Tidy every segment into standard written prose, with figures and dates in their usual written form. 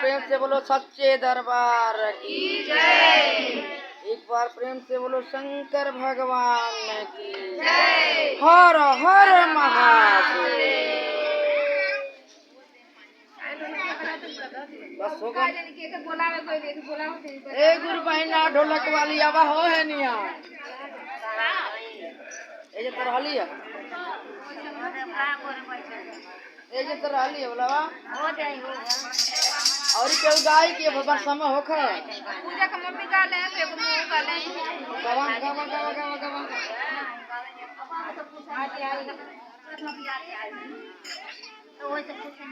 प्रेम से बोलो सच्चे दरबार की जय। एक बार प्रेम से बोलो शंकर भगवान की जय। हर हर महादेव। बस होगा। ए गुरु बहना ढोलक वाली आवा हो है निया ए जे तरहली है ए जे तरहली है बोलावा हो जाई हो और केहू गाय के भगवान समय होख पूजा का मम्मी का ले पे को मुंह का ले गवा गवा गवा गवा गवा तो पूछा आई तो वो सब कुछ ना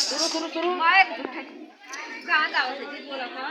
शुरू शुरू शुरू माइक कहां जाओ से जी बोला था